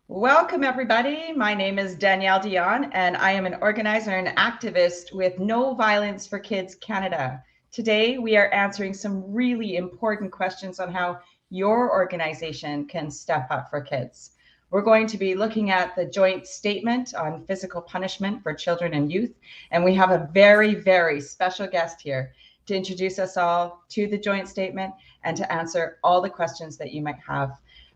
Welcome, everybody. My name is Danielle Dion, and I am an organizer and activist with No Violence for Kids Canada. Today, we are answering some really important questions on how your organization can step up for kids. We're going to be looking at the joint statement on physical punishment for children and youth, and we have a very, very special guest here to introduce us all to the joint statement and to answer all the questions that you might have.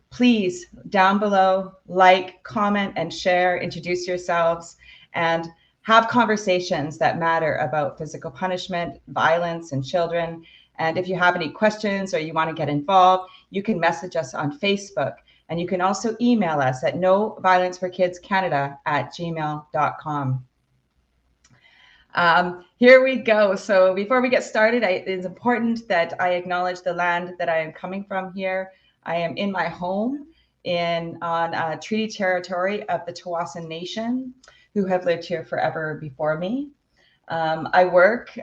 Please, down below, like, comment, and share, introduce yourselves, and have conversations that matter about physical punishment, violence, and children. And if you have any questions or you want to get involved, you can message us on Facebook. And you can also email us at noviolenceforkidscanada@gmail.com. Here we go. So before we get started, it's important that I acknowledge the land that I am coming from here. I am in my home on treaty territory of the Tawasan Nation, who have lived here forever before me. I work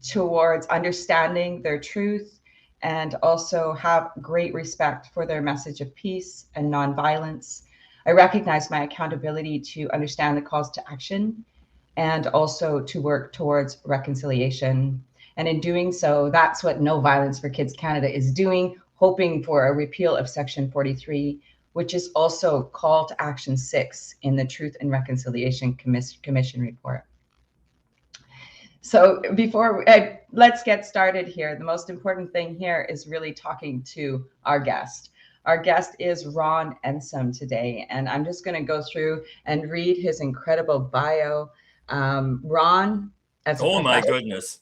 towards understanding their truth and also have great respect for their message of peace and nonviolence. I recognize my accountability to understand the calls to action and also to work towards reconciliation. And in doing so, that's what No Violence for Kids Canada is doing, hoping for a repeal of Section 43, which is also Call to Action 6 in the Truth and Reconciliation Commission report. So let's get started here. The most important thing here is really talking to our guest. Our guest is Ron Ensom today, and I'm just going to go through and read his incredible bio. Ron, as a Oh my goodness.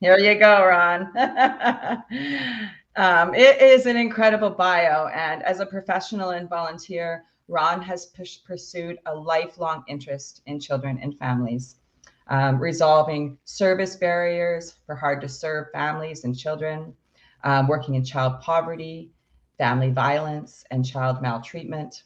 Here you go, Ron. It is an incredible bio. And as a professional and volunteer, Ron has pursued a lifelong interest in children and families, resolving service barriers for hard to serve families and children, working in child poverty, family violence, and child maltreatment.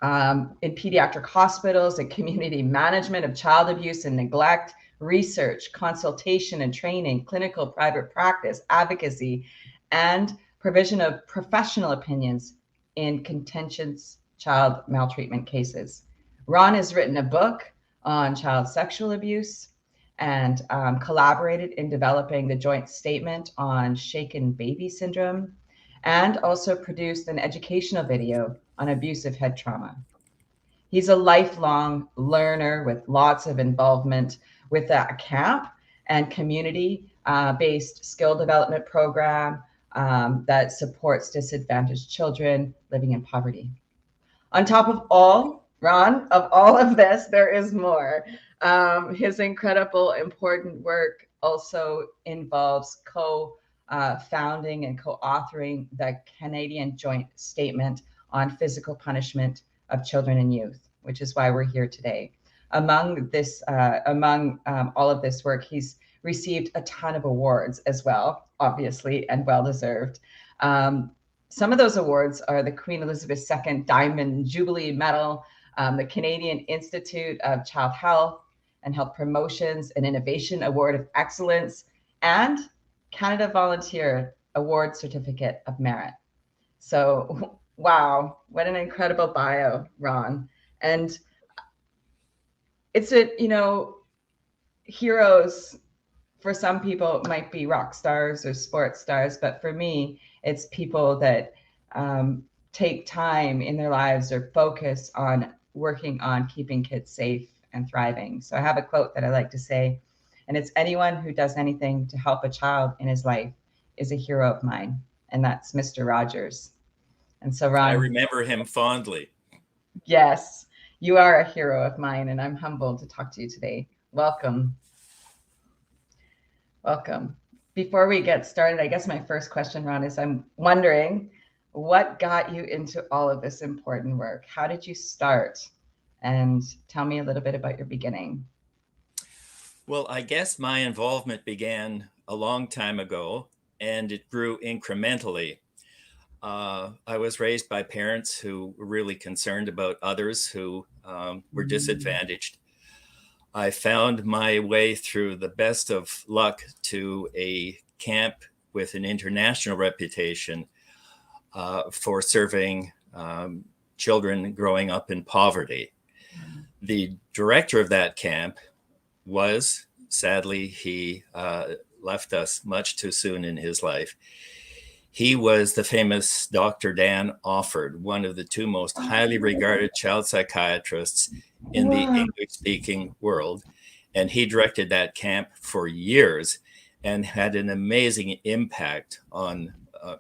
In pediatric hospitals and community management of child abuse and neglect, research, consultation and training, clinical private practice, advocacy, and provision of professional opinions in contentious child maltreatment cases. Ron has written a book on child sexual abuse and collaborated in developing the joint statement on shaken baby syndrome, and also produced an educational video on abusive head trauma. He's a lifelong learner with lots of involvement with a camp and community-based skill development program that supports disadvantaged children living in poverty. On top of all, Ron, of all of this, there is more. His incredible, important work also involves co-founding and co-authoring the Canadian Joint Statement on Physical Punishment of Children and Youth, which is why we're here today. Among all of this work, he's received a ton of awards as well, obviously, and well-deserved. Some of those awards are the Queen Elizabeth II Diamond Jubilee Medal, the Canadian Institute of Child Health and Health Promotions and Innovation Award of Excellence, and Canada Volunteer Award Certificate of Merit. So, wow, what an incredible bio, Ron. And it's heroes for some people might be rock stars or sports stars, but for me, it's people that take time in their lives or focus on working on keeping kids safe and thriving. So I have a quote that I like to say, and it's, anyone who does anything to help a child in his life is a hero of mine. And that's Mr. Rogers. And so, Ron, I remember him fondly. Yes, you are a hero of mine, and I'm humbled to talk to you today. Welcome. Welcome. Before we get started, I guess my first question, Ron, is I'm wondering what got you into all of this important work? How did you start? And tell me a little bit about your beginning. Well, I guess my involvement began a long time ago, and it grew incrementally. I was raised by parents who were really concerned about others who were disadvantaged. I found my way through the best of luck to a camp with an international reputation for serving children growing up in poverty. The director of that camp was, sadly, he left us much too soon in his life. He was the famous Dr. Dan Offord, one of the two most highly regarded child psychiatrists in the Wow. English-speaking world. And he directed that camp for years and had an amazing impact on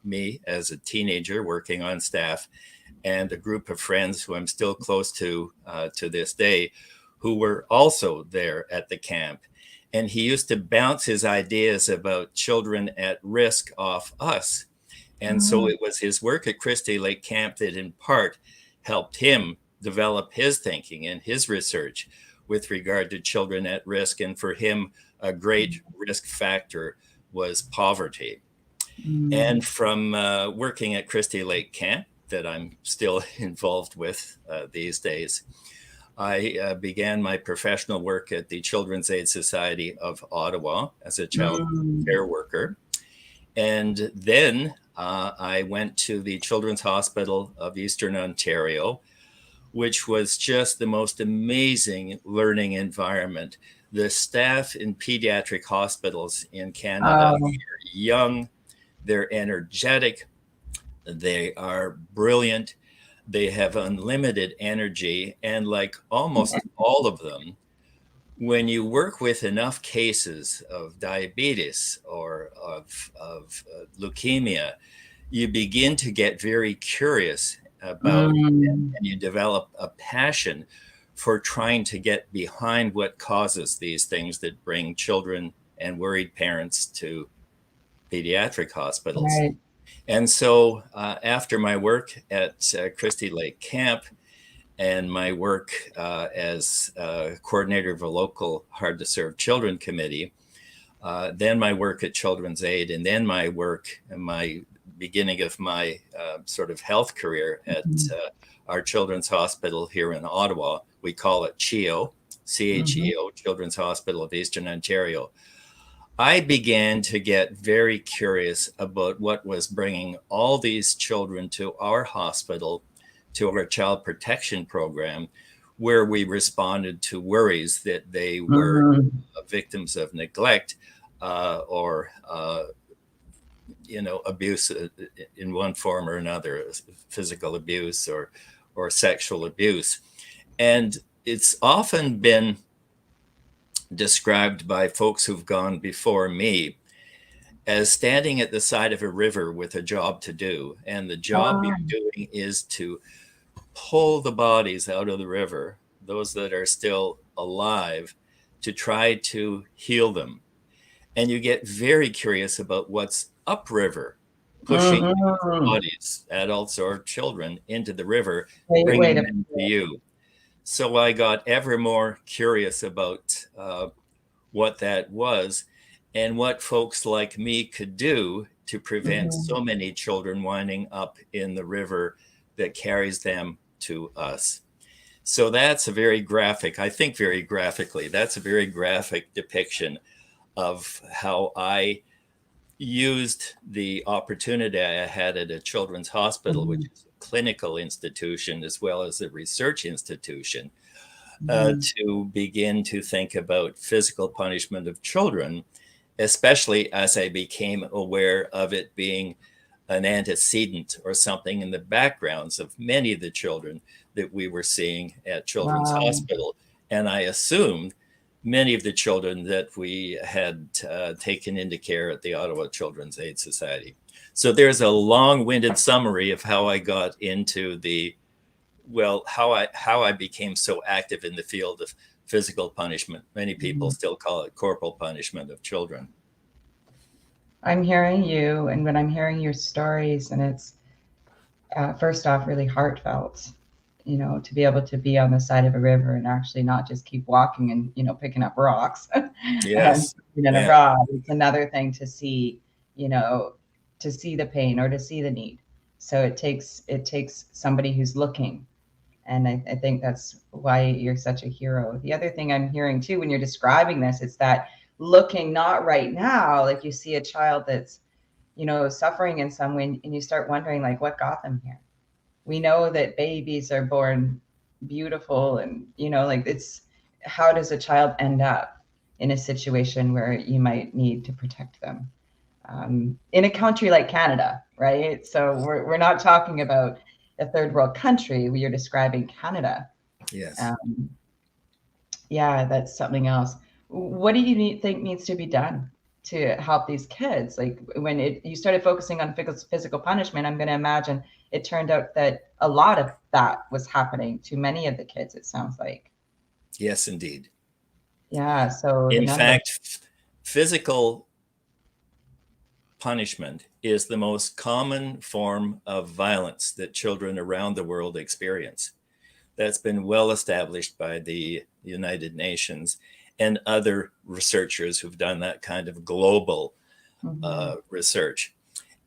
me as a teenager working on staff, and a group of friends who I'm still close to this day, who were also there at the camp. And he used to bounce his ideas about children at risk off us. And so it was his work at Christie Lake Camp that in part helped him develop his thinking and his research with regard to children at risk. And for him, a great risk factor was poverty. And from working at Christie Lake Camp, that I'm still involved with these days, I began my professional work at the Children's Aid Society of Ottawa as a child care worker. And then I went to the Children's Hospital of Eastern Ontario, which was just the most amazing learning environment. The staff in pediatric hospitals in Canada are young, they're energetic, they are brilliant, they have unlimited energy, and like almost all of them, when you work with enough cases of diabetes or of leukemia, you begin to get very curious about, and you develop a passion for trying to get behind what causes these things that bring children and worried parents to pediatric hospitals. Right. And so after my work at Christie Lake Camp and my work as coordinator of a local hard to serve children committee, then my work at Children's Aid, and then my work and my beginning of my sort of health career at our children's hospital here in Ottawa. We call it CHEO, CHEO, Children's Hospital of Eastern Ontario. I began to get very curious about what was bringing all these children to our hospital, to our child protection program, where we responded to worries that they were victims of neglect or abuse in one form or another, physical abuse or sexual abuse. And it's often been described by folks who've gone before me as standing at the side of a river with a job to do. And the job you're doing is to pull the bodies out of the river, those that are still alive, to try to heal them. And you get very curious about what's upriver, pushing bodies, adults or children, into the river, bringing them to you. So I got ever more curious about what that was and what folks like me could do to prevent so many children winding up in the river that carries them to us. So that's a very graphic, I think very graphically, that's a very graphic depiction of how I used the opportunity I had at a children's hospital, which is a clinical institution as well as a research institution, to begin to think about physical punishment of children, especially as I became aware of it being an antecedent or something in the backgrounds of many of the children that we were seeing at Children's Hospital. And I assumed many of the children that we had taken into care at the Ottawa Children's Aid Society. So there's a long-winded summary of how I got into how I became so active in the field of physical punishment. Many people still call it corporal punishment of children. I'm hearing you, and when I'm hearing your stories, and it's first off really heartfelt, to be able to be on the side of a river and actually not just keep walking and picking up rocks Yes. and a rod. It's another thing to see, to see the pain or to see the need. So it takes somebody who's looking. And I think that's why you're such a hero. The other thing I'm hearing too, when you're describing this, it's that looking not right now, like you see a child that's, suffering in some way, and you start wondering, like, what got them here. We know that babies are born beautiful, and like, it's, how does a child end up in a situation where you might need to protect them, in a country like Canada, right? So we're not talking about a third world country. We are describing Canada. Yes. um, yeah, that's something else. What do you think needs to be done to help these kids? Like, when you started focusing on physical punishment, I'm going to imagine it turned out that a lot of that was happening to many of the kids, it sounds like. Yes, indeed. Yeah, so the In number. fact, physical punishment is the most common form of violence that children around the world experience. That's been well established by the United Nations and other researchers who've done that kind of global research.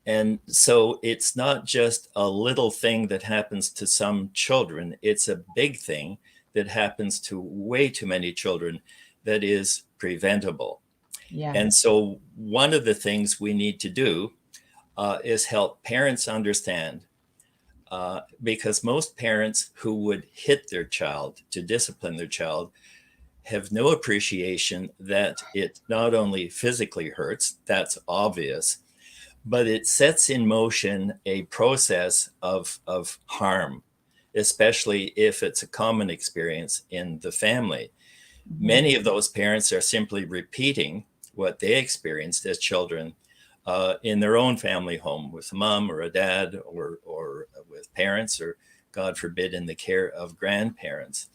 And so it's not just a little thing that happens to some children, it's a big thing that happens to way too many children that is preventable. Yeah. And so one of the things we need to do is help parents understand, because most parents who would hit their child to discipline their child have no appreciation that it not only physically hurts, that's obvious, but it sets in motion a process of harm, especially if it's a common experience in the family. Many of those parents are simply repeating what they experienced as children in their own family home with a mom or a dad, or with parents, or God forbid, in the care of grandparents.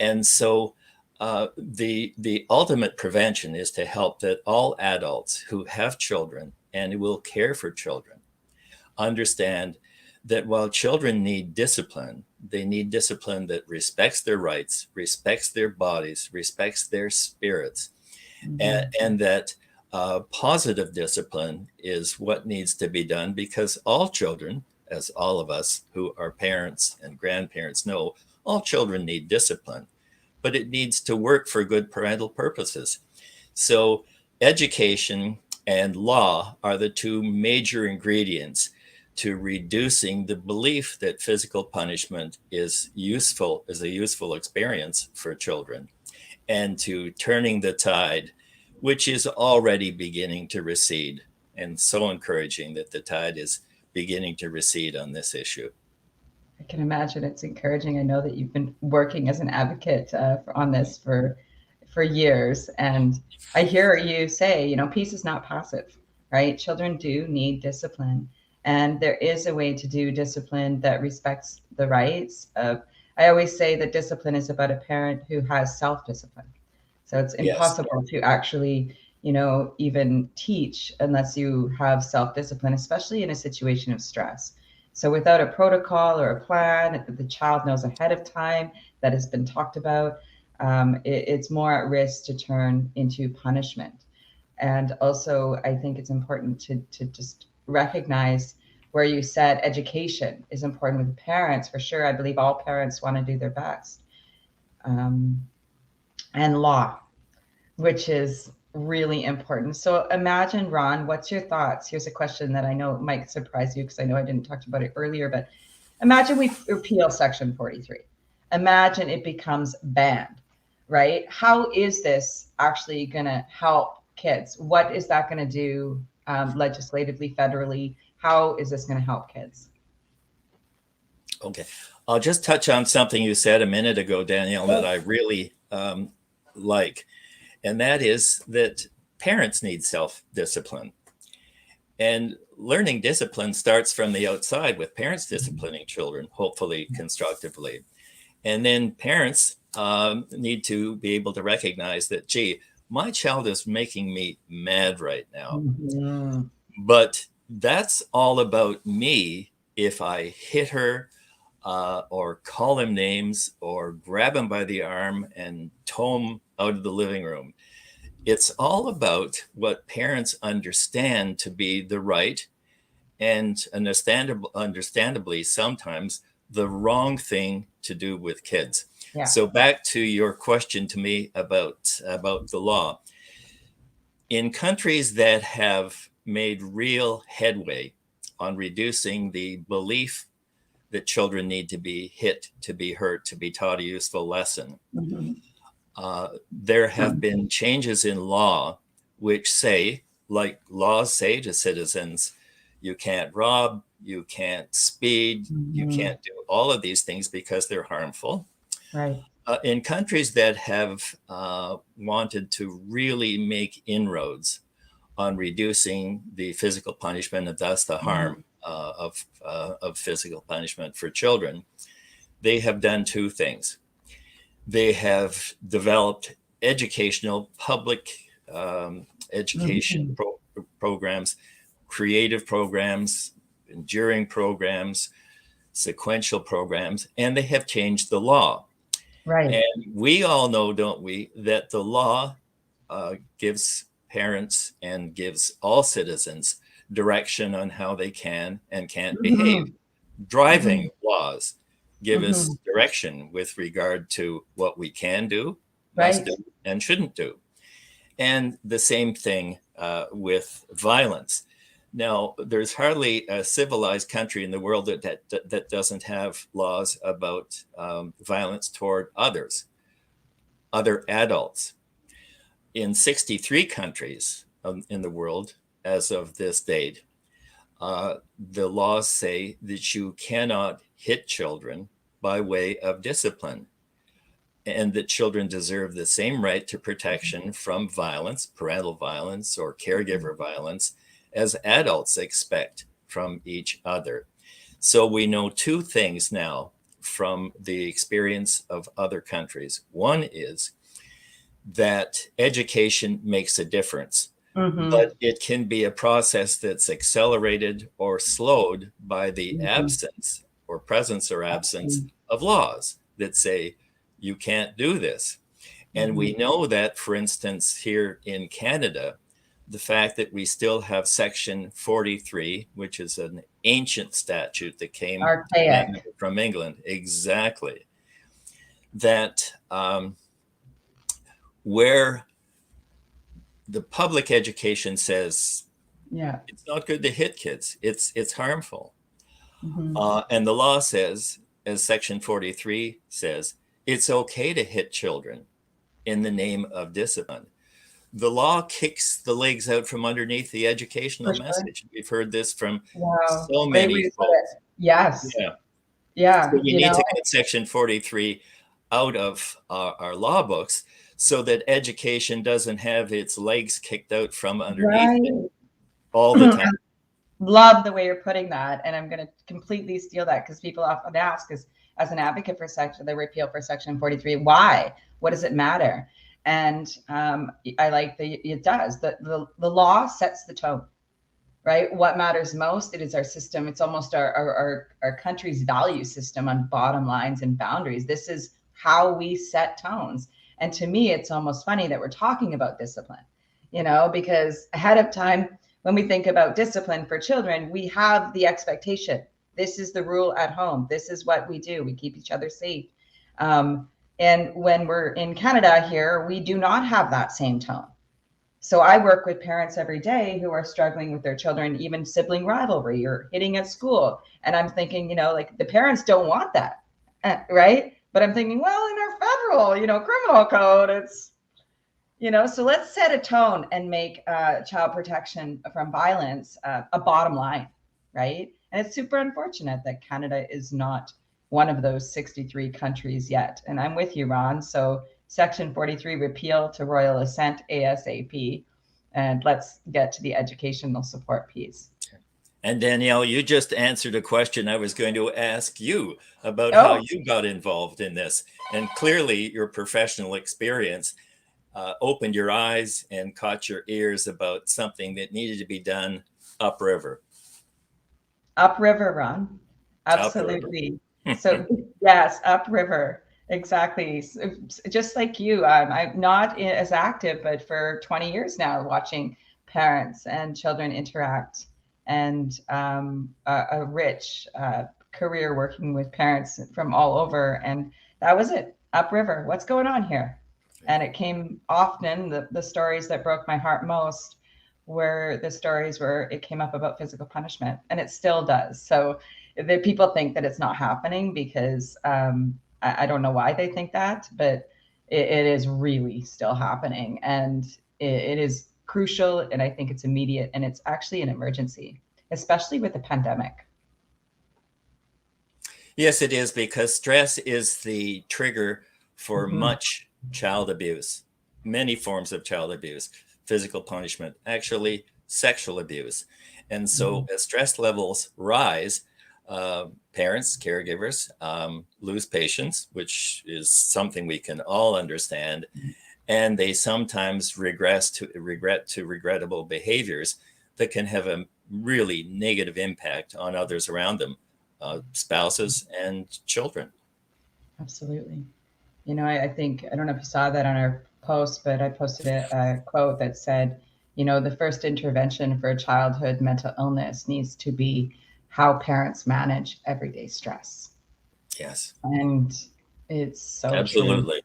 And so the ultimate prevention is to help that all adults who have children and who will care for children understand that while children need discipline, they need discipline that respects their rights, respects their bodies, respects their spirits, and that positive discipline is what needs to be done, because all children, as all of us who are parents and grandparents know, all children need discipline, but it needs to work for good parental purposes. So education and law are the two major ingredients to reducing the belief that physical punishment is a useful experience for children, and to turning the tide, which is already beginning to recede, and so encouraging that the tide is beginning to recede on this issue. I can imagine it's encouraging. I know that you've been working as an advocate on this for years, and I hear you say, peace is not passive, right? Children do need discipline, and there is a way to do discipline that respects the rights of. I always say that discipline is about a parent who has self-discipline. So it's Yes. impossible to actually, even teach unless you have self-discipline, especially in a situation of stress. So without a protocol or a plan that the child knows ahead of time, that has been talked about, it's more at risk to turn into punishment. And also, I think it's important to just recognize where you said education is important with parents. For sure, I believe all parents want to do their best. And law, which is really important. So imagine, Ron, what's your thoughts? Here's a question that I know might surprise you, because I know I didn't talk about it earlier, but imagine we repeal Section 43. Imagine it becomes banned, right? How is this actually going to help kids? What is that going to do legislatively, federally? How is this going to help kids? Okay. I'll just touch on something you said a minute ago, Danielle, that I really like. And that is that parents need self-discipline. And learning discipline starts from the outside, with parents disciplining children, hopefully constructively. And then parents need to be able to recognize that, gee, my child is making me mad right now. But that's all about me if I hit her or call him names or grab him by the arm and tow him out of the living room. It's all about what parents understand to be the right and understandably sometimes the wrong thing to do with kids. Yeah. So back to your question to me about the law. In countries that have made real headway on reducing the belief that children need to be hit, to be hurt, to be taught a useful lesson. There have been changes in law which say, like laws say to citizens, you can't rob, you can't speed, you can't do all of these things because they're harmful. Right. In countries that have wanted to really make inroads on reducing the physical punishment and thus the harm of physical punishment for children, they have done two things. They have developed educational, public education programs, creative programs, enduring programs, sequential programs, and they have changed the law. Right. And we all know, don't we, that the law gives parents and gives all citizens direction on how they can and can't behave. Driving laws give us direction with regard to what we can do, must do, and shouldn't do. And the same thing with violence. Now, there's hardly a civilized country in the world that doesn't have laws about violence toward others, other adults. In 63 countries in the world, as of this date, the laws say that you cannot hit children by way of discipline, and that children deserve the same right to protection from violence, parental violence, or caregiver violence, as adults expect from each other. So we know two things now from the experience of other countries. One is that education makes a difference, but it can be a process that's accelerated or slowed by the absence or presence or absence of laws that say you can't do this. And we know that, for instance, here in Canada, the fact that we still have Section 43, which is an ancient statute that came from England, exactly, that where the public education says it's not good to hit kids, it's harmful. And the law says, as Section 43 says, it's okay to hit children in the name of discipline. The law kicks the legs out from underneath the educational message. We've heard this from so many folks. Yes. So we need to get Section 43 out of our law books so that education doesn't have its legs kicked out from underneath it all the time. Love the way you're putting that. And I'm going to completely steal that, because people often ask, as an advocate for the repeal for Section 43, why? What does it matter? And I like it does. The law sets the tone, right? What matters most, it is our system. It's almost our country's value system on bottom lines and boundaries. This is how we set tones. And to me, it's almost funny that we're talking about discipline, because ahead of time, when we think about discipline for children, we have the expectation. This is the rule at home. This is what we do. We keep each other safe. And when we're in Canada here, we do not have that same tone. So I work with parents every day who are struggling with their children, even sibling rivalry or hitting at school. And I'm thinking, like, the parents don't want that, right? But I'm thinking, well, in our federal, criminal code, it's, so let's set a tone and make child protection from violence a bottom line, right? And it's super unfortunate that Canada is not one of those 63 countries yet. And I'm with you, Ron. So Section 43 repeal to royal assent ASAP. And let's get to the educational support piece. And Danielle, you just answered a question I was going to ask you about how you got involved in this. And clearly your professional experience opened your eyes and caught your ears about something that needed to be done upriver. Upriver, Ron. Absolutely. So yes, upriver. Exactly. So, just like you, I'm not as active, but for 20 years now, watching parents and children interact, and a rich career working with parents from all over. And that was it. Upriver. What's going on here? And it came often, the stories that broke my heart most were the stories where it came up about physical punishment, and it still does. So the people think that it's not happening because I don't know why they think that, but it is really still happening, and it is crucial. And I think it's immediate, and it's actually an emergency, especially with the pandemic. Yes, it is, because stress is the trigger for Mm-hmm. much child abuse, many forms of child abuse, physical punishment, actually sexual abuse. And Mm-hmm. so as stress levels rise, parents, caregivers lose patience, which is something we can all understand. And they sometimes regret to regrettable behaviors that can have a really negative impact on others around them, spouses and children. Absolutely. You know, I think, I don't know if you saw that on our post, but I posted a quote that said, you know, the first intervention for childhood mental illness needs to be how parents manage everyday stress. Yes, And it's so true. absolutely.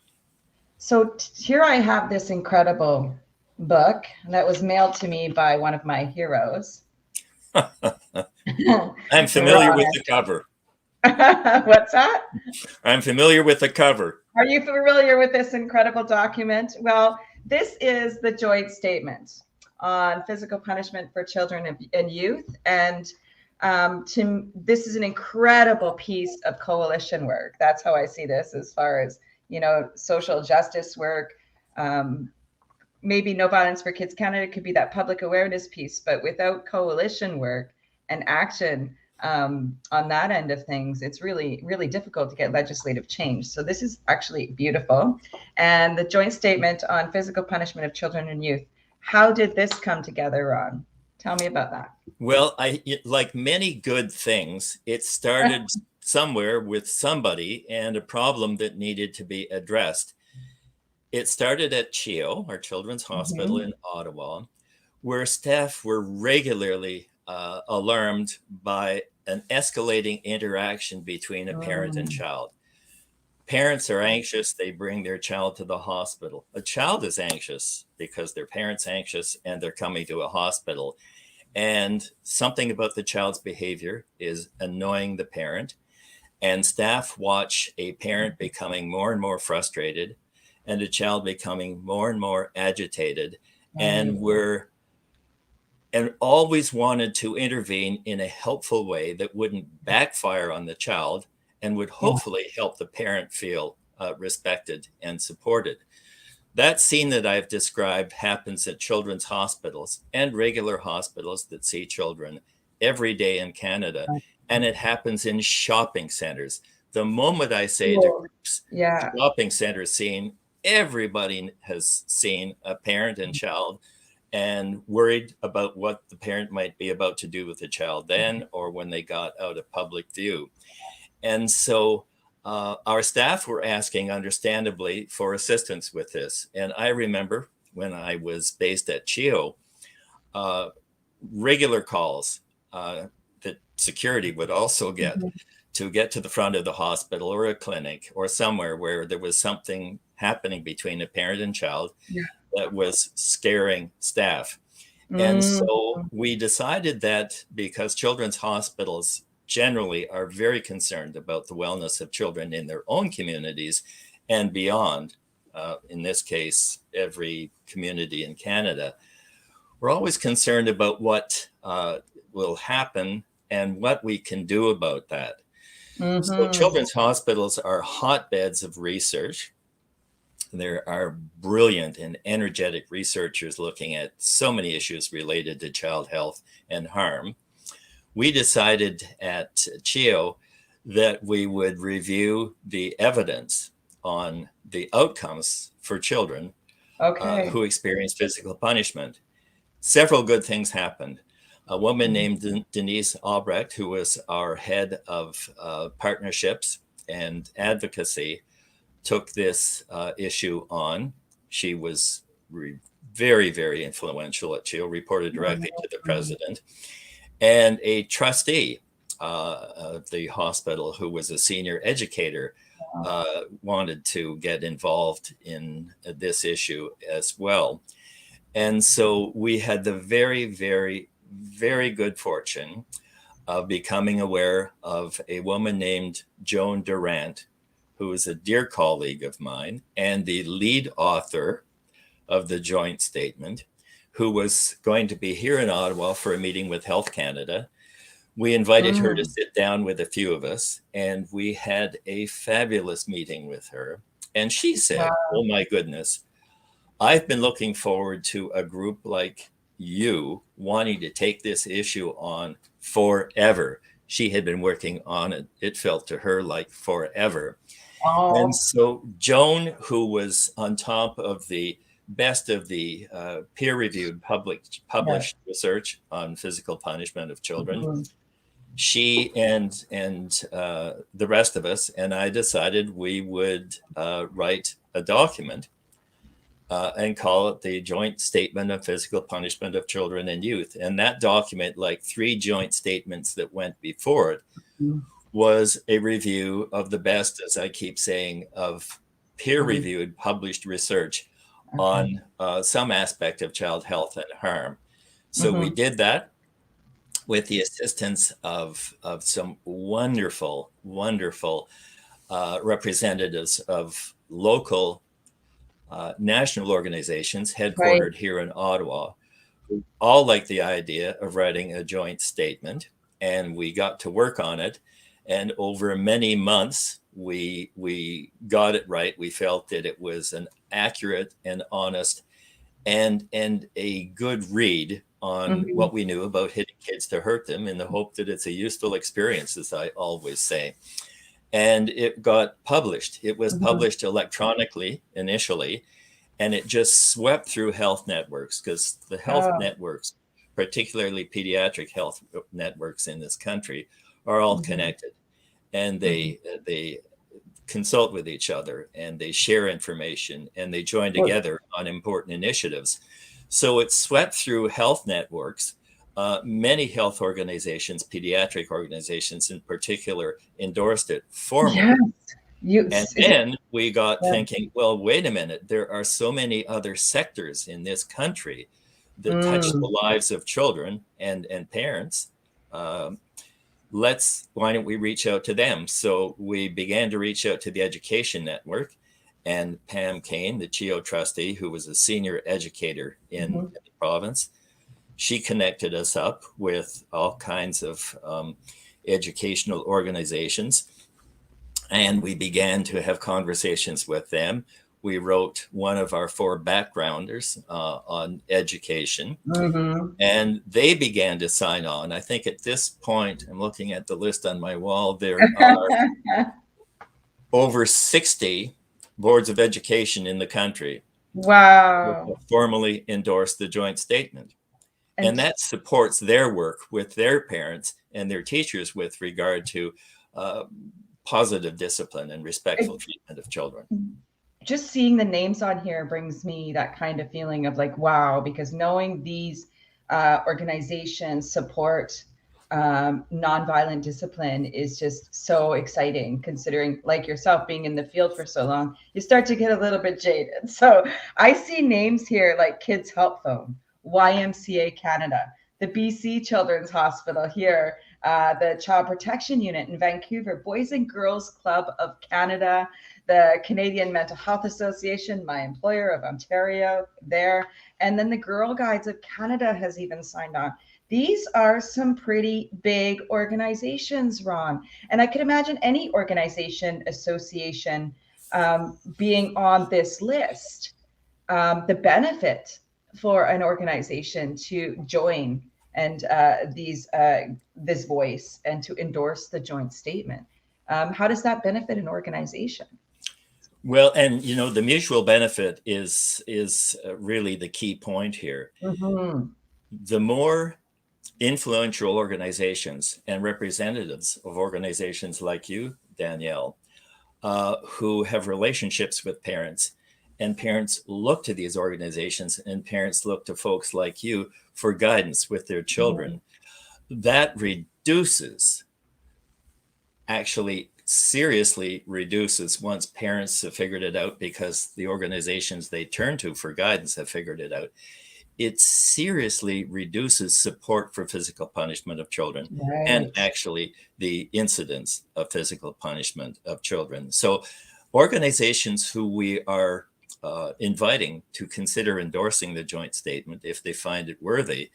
So here I have this incredible book that was mailed to me by one of my heroes. I'm familiar Ron. with the cover. What's that? I'm familiar with the cover. Are you familiar with this incredible document? Well, this is the joint statement on physical punishment for children and youth. And this is an incredible piece of coalition work. That's how I see this, as far as, you know, social justice work. Um, Maybe No Violence for Kids Canada could be that public awareness piece, but without coalition work and action on that end of things, it's really, really difficult to get legislative change. So this is actually beautiful. And the joint statement on physical punishment of children and youth. How did this come together, Ron? Tell me about that. Well, like many good things, it started somewhere with somebody and a problem that needed to be addressed. It started at CHEO, our children's hospital Mm-hmm. in Ottawa, where staff were regularly alarmed by an escalating interaction between a parent and Mm. child. Parents are anxious, they bring their child to the hospital. A child is anxious because their parent's anxious and they're coming to a hospital. And something about the child's behavior is annoying the parent. And staff watch a parent becoming more and more frustrated and a child becoming more and more agitated. Right. And always wanted to intervene in a helpful way that wouldn't backfire on the child and would Yeah. hopefully help the parent feel respected and supported. That scene that I've described happens at children's hospitals and regular hospitals that see children every day in Canada. And it happens in shopping centers. The moment I say to Cool. groups, Yeah. shopping center scene, everybody has seen a parent and child and worried about what the parent might be about to do with the child then or when they got out of public view. And so our staff were asking, understandably, for assistance with this. And I remember when I was based at CHEO, uh, regular calls that security would also get Mhm. to get to the front of the hospital or a clinic or somewhere where there was something happening between a parent and child Yeah. that was scaring staff. And Mm. so we decided that because children's hospitals generally are very concerned about the wellness of children in their own communities and beyond, in this case, every community in Canada, we're always concerned about what will happen and what we can do about that. So Mm-hmm. children's hospitals are hotbeds of research. There are brilliant and energetic researchers looking at so many issues related to child health and harm. We decided at CHEO that we would review the evidence on the outcomes for children Okay. who experience physical punishment. Several good things happened. A woman named Denise Albrecht, who was our head of partnerships and advocacy, took this issue on. She was very, very influential at CHEO, reported directly to the Mhm. president, and a trustee of the hospital who was a senior educator wanted to get involved in this issue as well. And so we had the very, very, very good fortune of becoming aware of a woman named Joan Durant, who is a dear colleague of mine and the lead author of the joint statement, who was going to be here in Ottawa for a meeting with Health Canada. We invited her to Mm. sit down with a few of us, and we had a fabulous meeting with her. And she said, Wow. "Oh my goodness, I've been looking forward to a group like you wanting to take this issue on forever." She had been working on it, it felt to her like forever. And Oh, so Joan, who was on top of the best of the peer-reviewed yeah. published research on physical punishment of children, Mhm. she and the rest of us and I decided we would write a document and call it the Joint Statement of Physical Punishment of Children and Youth. And that document, like three joint statements that went before it, Mhm. was a review of the best, as I keep saying, of peer Mhm. reviewed published research Okay. on some aspect of child health and harm. So we Mhm. did that with the assistance of some wonderful, wonderful representatives of local national organizations Right. headquartered here in Ottawa, who all liked the idea of writing a joint statement. And we got to work on it. And over many months, we got it right. We felt that it was an accurate and honest and a good read on Mhm. what we knew about hitting kids to hurt them, in the hope that it's a useful experience, as I always say. And it got published. It was Mhm. published electronically initially, and it just swept through health networks, because the health Oh. networks, particularly pediatric health networks in this country, are all Mhm. connected, and Mhm. they consult with each other, and they share information, and they join Well, together on important initiatives. So it swept through health networks. Many health organizations, pediatric organizations in particular, endorsed it yes. formally. You And is it then we got yeah. thinking, well, wait a minute, there are so many other sectors in this country that touch the Mm. lives of children and parents. Um, why don't we reach out to them? So we began to reach out to the Education Network, and Pam Kane, the CHEO trustee, who was a senior educator in Mhm. the province, she connected us up with all kinds of educational organizations, and we began to have conversations with them. We wrote one of our four backgrounders on education, Mhm. and they began to sign on. I think at this point, I'm looking at the list on my wall, there are over 60 boards of education in the country that Wow. have formally endorsed the joint statement. And And that supports their work with their parents and their teachers with regard to uh, positive discipline and respectful it treatment of children. just seeing the names on here brings me that kind of feeling of like, wow, because knowing these organizations support nonviolent discipline is just so exciting, considering, like yourself, being in the field for so long, you start to get a little bit jaded. So I see names here like Kids Help Phone, YMCA Canada, the BC Children's Hospital here, the Child Protection Unit in Vancouver, Boys and Girls Club of Canada, the Canadian Mental Health Association, my employer of Ontario, there. And then the Girl Guides of Canada has even signed on. These are some pretty big organizations, Ron. And I could imagine any organization, association being on this list. The benefit for an organization to join and this voice and to endorse the joint statement. How does that benefit an organization? Well, and you know, the mutual benefit is really the key point here. Mhm. The more influential organizations and representatives of organizations like you, Danielle, who have relationships with parents, and parents look to these organizations, and parents look to folks like you for guidance with their Mhm. children, that reduces, actually seriously reduces, once parents have figured it out, because the organizations they turn to for guidance have figured it out, it seriously reduces support for physical punishment of children and Right. actually the incidence of physical punishment of children. So organizations who we are inviting to consider endorsing the joint statement, if they find it worthy,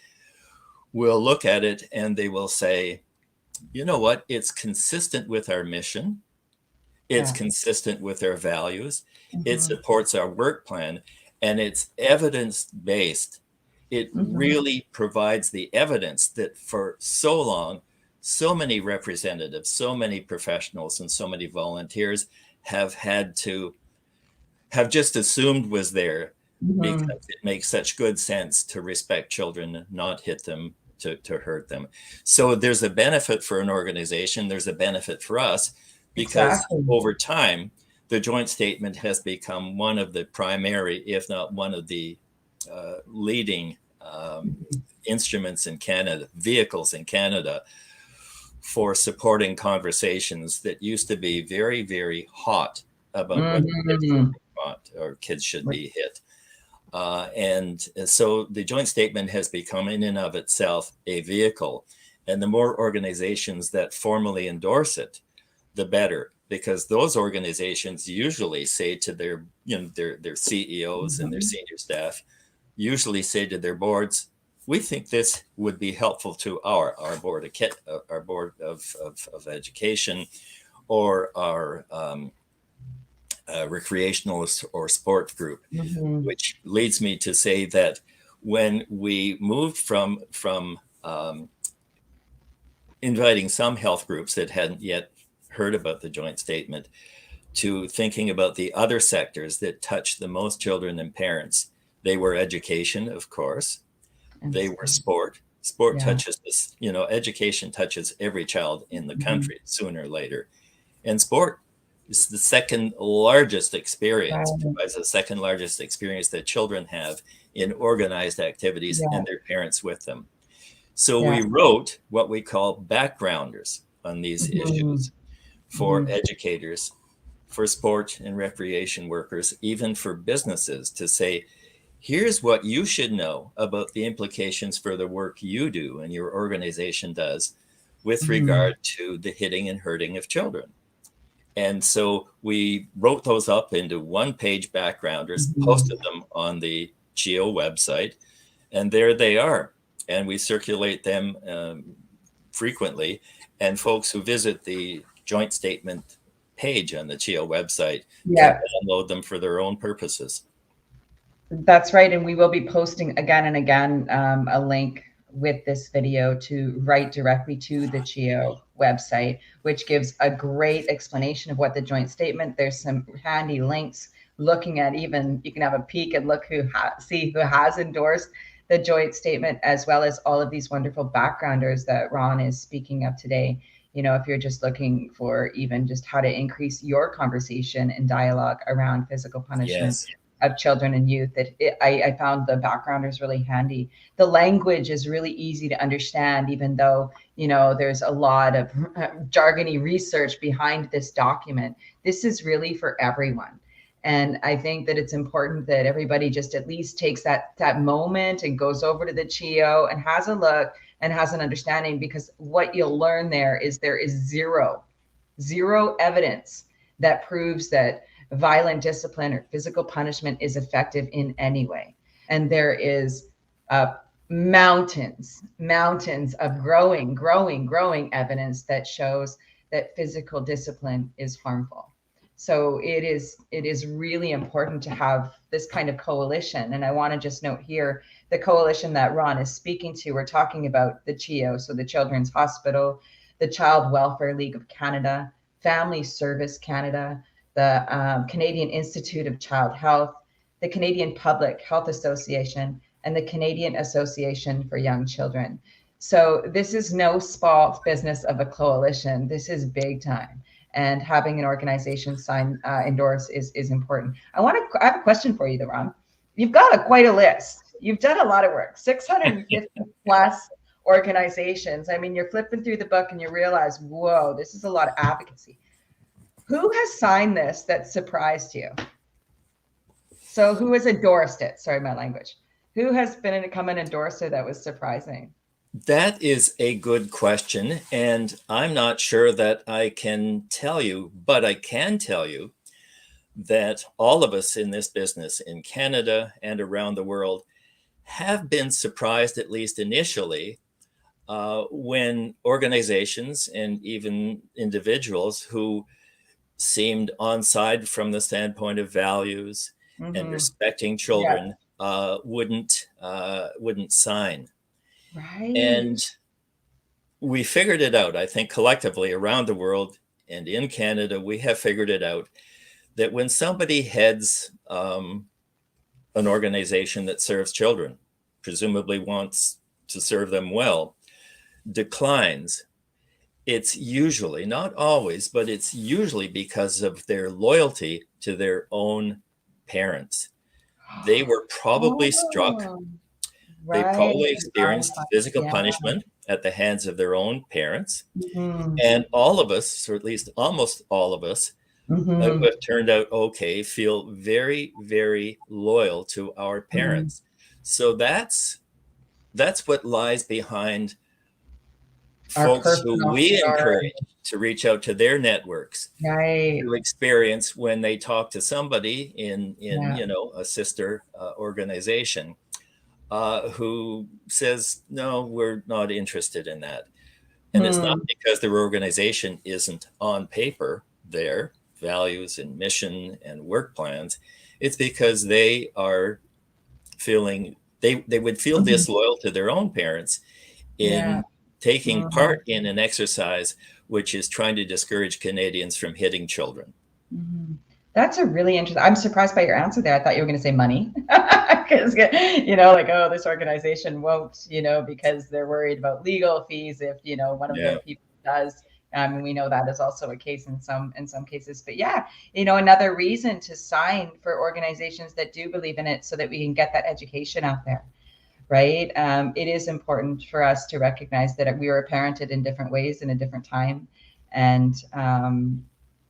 will look at it and they will say, you know what, it's consistent with our mission, it's Yeah. consistent with our values, it Hmm. supports our work plan, and it's evidence based. It Hmm. really provides the evidence that for so long, so many representatives, so many professionals, and so many volunteers have had to have just assumed was there Hmm. because it makes such good sense to respect children, not hit them, to hurt them. So there's a benefit for an organization, there's a benefit for us, because Exactly. over time, the joint statement has become one of the primary, if not one of the leading instruments in Canada, vehicles in Canada for supporting conversations that used to be very, very hot about whether kids should Hmm. be caught or kids should be hit. And so the joint statement has become, in and of itself, a vehicle. And the more organizations that formally endorse it, the better, because those organizations usually say to their, their CEOs and their Hmm. senior staff, usually say to their boards, we think this would be helpful to our board of our board of education, or our recreational or sport group, Hmm. which leads me to say that when we moved from inviting some health groups that hadn't yet heard about the joint statement to thinking about the other sectors that touch the most children and parents, they were education, of course. And They were sport. sport. Sport Yeah. touches this, education touches every child in the Hmm. country sooner or later. And sport is the second largest experience, Right. provides the second largest experience that children have in organized activities Yeah. and their parents with them. So Yeah. we wrote what we call backgrounders on these Hmm. issues for Hmm. educators, for sport and recreation workers, even for businesses, to say, here's what you should know about the implications for the work you do and your organization does with Hmm. regard to the hitting and hurting of children. And so we wrote those up into one-page backgrounders, Hmm. posted them on the CHEO website, and there they are. And we circulate them frequently. And folks who visit the joint statement page on the CHEO website can Yeah. download them for their own purposes. That's right. And we will be posting again and again a link with this video to write directly to the CHEO website, which gives a great explanation of what the joint statement. There's some handy links looking at, even you can have a peek and look see who has endorsed the joint statement, as well as all of these wonderful backgrounders that Ron is speaking of today. If you're just looking for even just how to increase your conversation and dialogue around physical punishment Yes. of children and youth, I found the backgrounders really handy. The language is really easy to understand, even though there's a lot of jargony research behind this document. This is really for everyone, and I think that it's important that everybody just at least takes that moment and goes over to the CHEO and has a look and has an understanding, because what you'll learn there is zero evidence that proves that violent discipline or physical punishment is effective in any way. And there is mountains of growing evidence that shows that physical discipline is harmful. So it is really important to have this kind of coalition. And I want to just note here the coalition that Ron is speaking to. We're talking about the CHEO, so the Children's Hospital, the Child Welfare League of Canada, Family Service Canada, the Canadian Institute of Child Health, the Canadian Public Health Association, and the Canadian Association for Young Children. So this is no small business of a coalition. This is big time. And having an organization sign endorse is important. I have a question for you, though, Ron. You've got quite a list. You've done a lot of work. 650 plus organizations. I mean, you're flipping through the book and you realize, whoa, this is a lot of advocacy. Who has signed this that surprised you? So who has endorsed it? Sorry, my language. Who has become an endorser that was surprising? That is a good question, and I'm not sure that I can tell you, but I can tell you that all of us in this business in Canada and around the world have been surprised, at least initially, when organizations and even individuals who seemed on side from the standpoint of values and Mm-hmm. respecting Yeah. children wouldn't sign. Right. And we figured it out, I think, collectively around the world and in Canada, we have figured it out that when somebody heads an organization that serves children, presumably wants to serve them well, declines, it's usually, not always, but it's usually because of their loyalty to their own parents. They were probably struck, Oh, they right. probably experienced physical Yeah. punishment at the hands of their own parents. Mm-hmm. And all of us, or at least almost all of us, who Mm-hmm. have turned out okay, feel very, very loyal to our Mm-hmm. parents. So that's what lies behind Our folks who personal we story. encourage to reach out to their networks Right. to experience when they talk to somebody in Yeah. a sister organization who says no, we're not interested in that. And it's not Hmm. because their organization isn't on paper their values and mission and work plans. It's because they are feeling they would feel Mhm. disloyal to their own parents Yeah. in taking Mhm. part in an exercise which is trying to discourage Canadians from hitting children. Mhm. That's a really interesting. I'm surprised by your answer there. I thought you were going to say money, because like, oh, this organization won't, because they're worried about legal fees if one of Yeah, their people does. And we know that is also a case in some cases. But yeah, another reason to sign for organizations that do believe in it, so that we can get that education out there, right? It is important for us to recognize that we were parented in different ways in a different time, and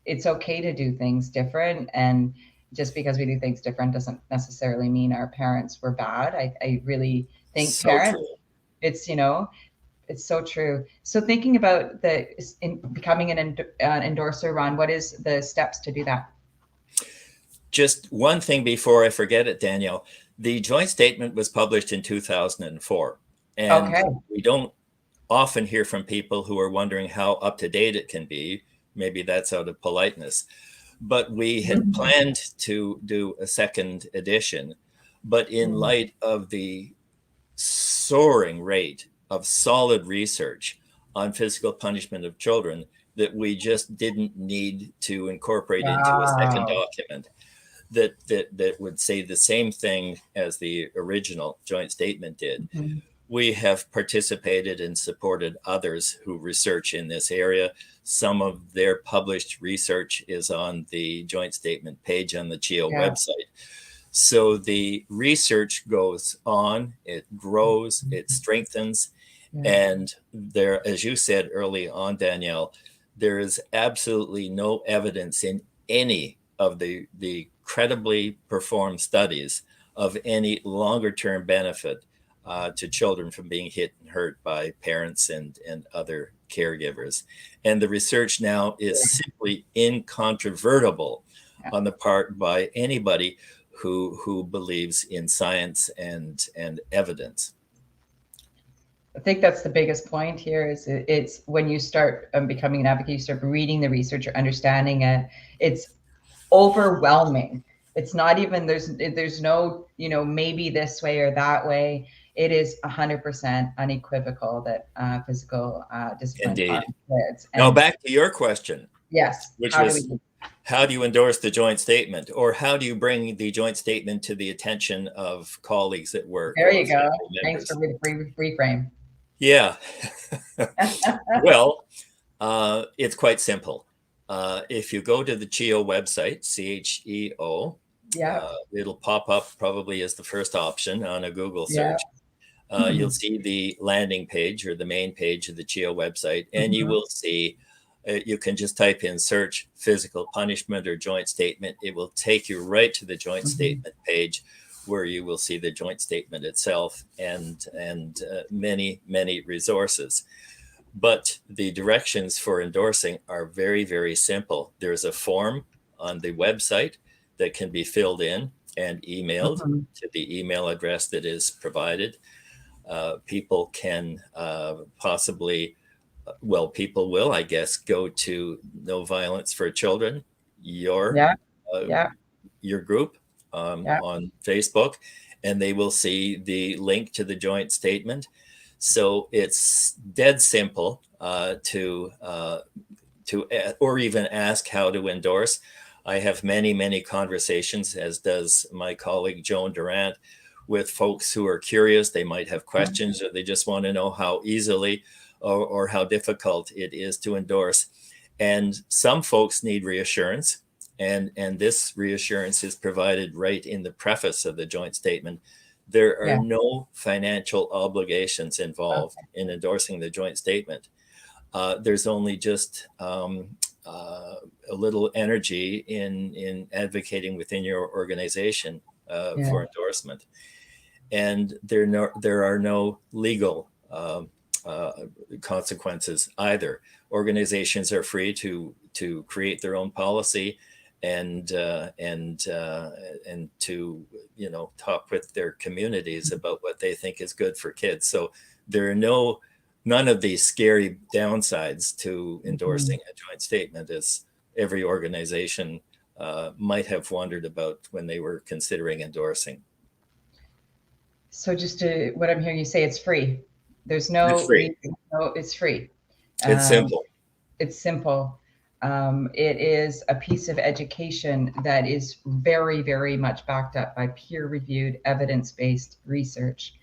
it's okay to do things different. And just because we do things different doesn't necessarily mean our parents were bad. I really think so parents, true. it's it's so true. So thinking about in becoming an endorser, Ron, what is the steps to do that? Just one thing before I forget it, Danielle. The joint statement was published in 2004, and Okay. we don't often hear from people who are wondering how up to date it can be. Maybe that's out of politeness. But we had Mhm. planned to do a second edition. But in Mhm. light of the soaring rate of solid research on physical punishment of children, that we just didn't need to incorporate into a second Wow. document that would say the same thing as the original joint statement did. Mhm. We have participated and supported others who research in this area. Some of their published research is on the joint statement page on the CHEO Yeah. website. So the research goes on, it grows, it strengthens. Yeah. And there, as you said early on, Danielle, there is absolutely no evidence in any of the credibly performed studies of any longer term benefit to children from being hit and hurt by parents and other caregivers. And the research now is Yeah. simply incontrovertible Yeah. on the part by anybody who believes in science and evidence. I think that's the biggest point here. Is it's when you start becoming an advocate, you start reading the research or understanding it. It's overwhelming. It's not even there's no maybe this way or that way. It is 100% unequivocal that physical discipline Indeed. harms kids. Now And back to your question, yes, which how do we was do? how do you endorse the joint statement, or how do you bring the joint statement to the attention of colleagues at work There or you go. family Thanks for members? the reframe. Yeah. Well, it's quite simple. If you go to the CHEO website, CHEO, Yeah, it'll pop up probably as the first option on a Google yeah. search. You'll see the landing page or the main page of the CHEO website, and you Mhm. will see you can just type in search physical punishment or joint statement. It will take you right to the joint Mhm. statement page where you will see the joint statement itself and many resources. But the directions for endorsing are very, very simple. There's a form on the website that can be filled in and emailed Mhm. to the email address that is provided. People can possibly, well, people will, I guess, go to No Violence for Children, your Yeah, uh, yeah, your group yeah, on Facebook, and they will see the link to the joint statement. So it's dead simple or even ask how to endorse. I have many conversations, as does my colleague Joan Durant, with folks who are curious. They might have yeah. questions, or they just want to know how easily or how difficult it is to endorse. And some folks need reassurance, and this reassurance is provided right in the preface of the joint statement. There are Yeah. no financial obligations involved Okay. in endorsing the joint statement. There's only just a little energy in advocating within your organization Yeah. for endorsement, and there are no legal uh, consequences either. Organizations are free to create their own policy and to talk with their communities about what they think is good for kids. So there are none of these scary downsides to Mhm. endorsing a joint statement, as every organization might have wondered about when they were considering endorsing. So just to what I'm hearing you say, it's free. There's It's no free. reason. No, it's free. It's Um, simple. it's simple. It is a piece of education that is very, very much backed up by peer-reviewed, evidence-based research.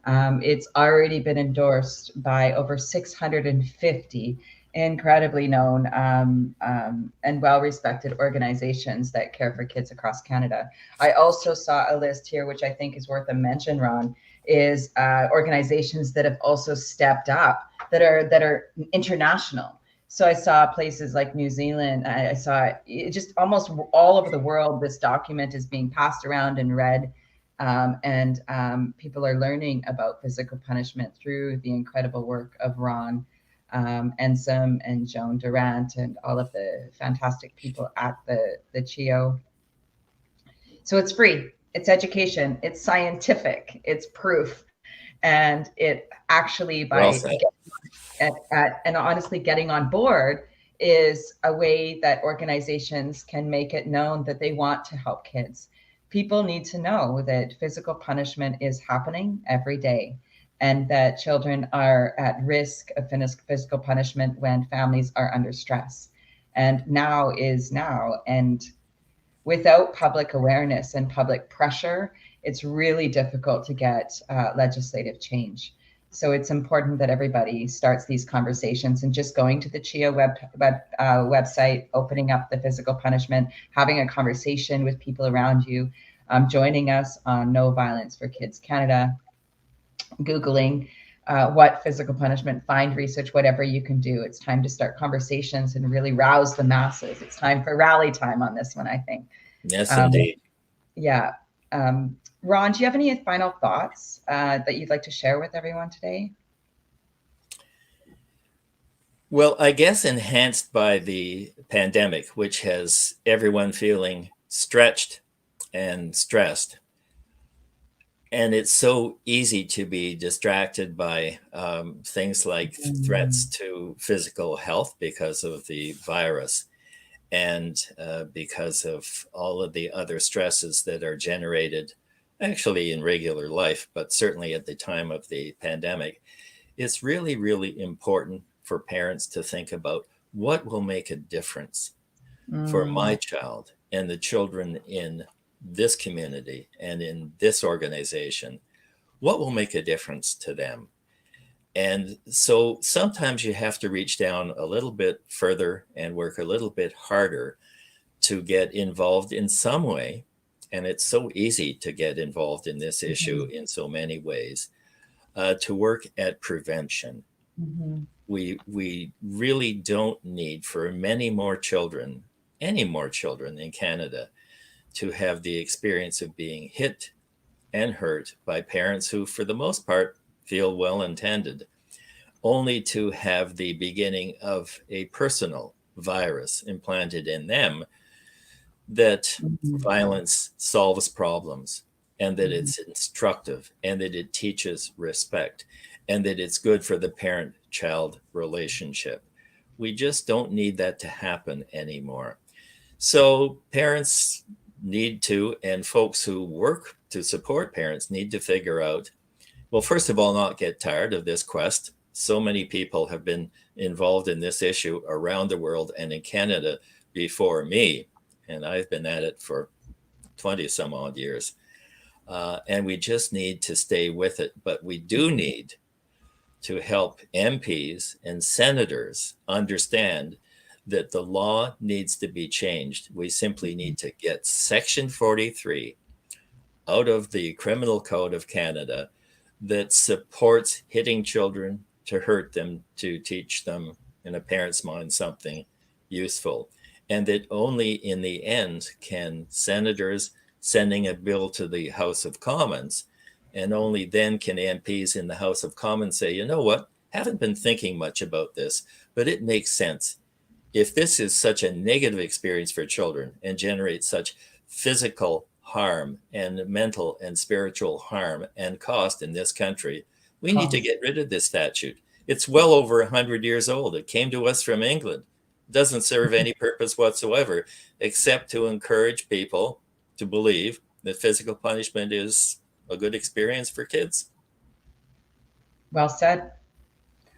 It's already been endorsed by over 650 incredibly known and well-respected organizations that care for kids across Canada. I also saw a list here, which I think is worth a mention, Ron, is organizations that have also stepped up that are international. So I saw places like New Zealand. I saw it just almost all over the world. This document is being passed around and read, and people are learning about physical punishment through the incredible work of Ron Ensom and Joan Durant and all of the fantastic people at the CHEO. So it's free. It's education. It's scientific. It's proof, and it actually Well by said. and honestly getting on board is a way that organizations can make it known that they want to help kids. People need to know that physical punishment is happening every day and that children are at risk of physical punishment when families are under stress. And now is now. And without public awareness and public pressure, it's really difficult to get legislative change. So it's important that everybody starts these conversations and just going to the CHEO website, opening up the physical punishment, having a conversation with people around you, joining us on No Violence for Kids Canada, Googling what physical punishment, find research, whatever you can do. It's time to start conversations and really rouse the masses. It's time for rally time on this one, I think. Yes, Um, indeed. yeah. Ron, do you have any final thoughts that you'd like to share with everyone today? Well, I guess enhanced by the pandemic, which has everyone feeling stretched and stressed. And it's so easy to be distracted by things like threats Mm, to physical health because of the virus, and because of all of the other stresses that are generated actually in regular life, but certainly at the time of the pandemic. It's really important for parents to think about what will make a difference for my mm, child and the children in this community and in this organization. What will make a difference to them? And so sometimes you have to reach down a little bit further and work a little bit harder to get involved in some way. And it's so easy to get involved in this issue mhm, in so many ways, to work at prevention. mhm, We really don't need for many more children, any more children in Canada, to have the experience of being hit and hurt by parents who, for the most part, feel well intended, only to have the beginning of a personal virus implanted in them that Mhm. violence solves problems, and that Mhm. it's instructive, and that it teaches respect, and that it's good for the parent child relationship. We just don't need that to happen anymore. So, parents need to, and folks who work to support parents need to figure out, well, first of all, not get tired of this quest. So many people have been involved in this issue around the world and in Canada before me, and I've been at it for 20 some odd years. And we just need to stay with it. But we do need to help MPs and senators understand that the law needs to be changed. We simply need to get Section 43 out of the Criminal Code of Canada that supports hitting children to hurt them, to teach them in a parent's mind something useful. And that only in the end can senators sending a bill to the House of Commons, and only then can MPs in the House of Commons say, you know what, haven't been thinking much about this, but it makes sense. If this is such a negative experience for children and generates such physical harm and mental and spiritual harm and cost in this country, we need to Cost. get rid of this statute. It's well over 100 years old. It came to us from England. It doesn't serve any purpose whatsoever except to encourage people to believe that physical punishment is a good experience for kids. Well said.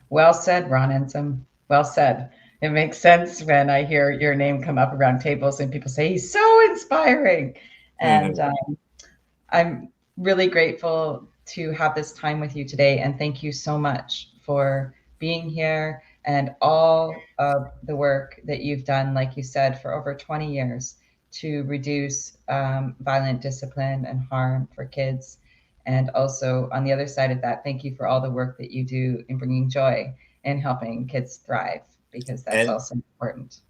Well said, Ron Ensom. Well said. It makes sense when I hear your name come up around tables and people say he's so inspiring. And Mhm. I'm really grateful to have this time with you today. And thank you so much for being here and all of the work that you've done, like you said, for over 20 years to reduce violent discipline and harm for kids. And also, on the other side of that, thank you for all the work that you do in bringing joy and helping kids thrive, because that's And also important.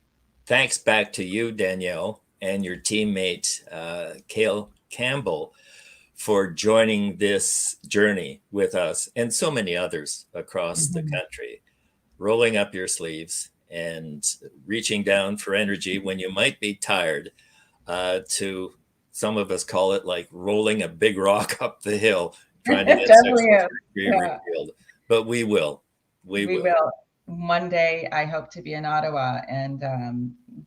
thanks back to you, Danielle, and your teammate, Cale Campbell, for joining this journey with us and so many others across the Mhm. country, rolling up your sleeves and reaching down for energy when you might be tired, to some of us call it like rolling a big rock up the hill, trying to It get definitely Section is. 33 Yeah. repealed. But we will. We We will. will. Monday, I hope to be in Ottawa and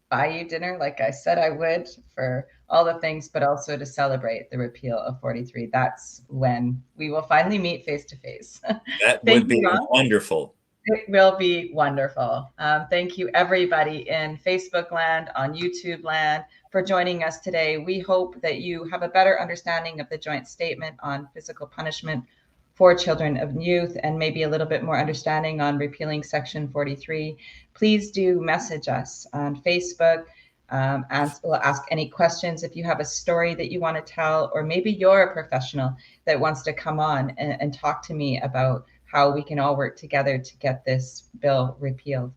buy you dinner, like I said I would, for all the things, but also to celebrate the repeal of 43. That's when we will finally meet face to face. That Thank would you, be Ron. wonderful. It will be wonderful. Thank you, everybody in Facebook land, on YouTube land, for joining us today. We hope that you have a better understanding of the joint statement on physical punishment for children and youth, and maybe a little bit more understanding on repealing Section 43. Please do message us on Facebook. And we'll ask any questions if you have a story that you want to tell, or maybe you're a professional that wants to come on and talk to me about how we can all work together to get this bill repealed.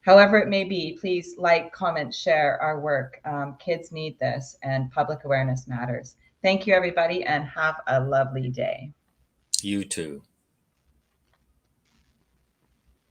However it may be, please like, comment, share our work. Kids need this, and public awareness matters. Thank you, everybody, and have a lovely day. You too.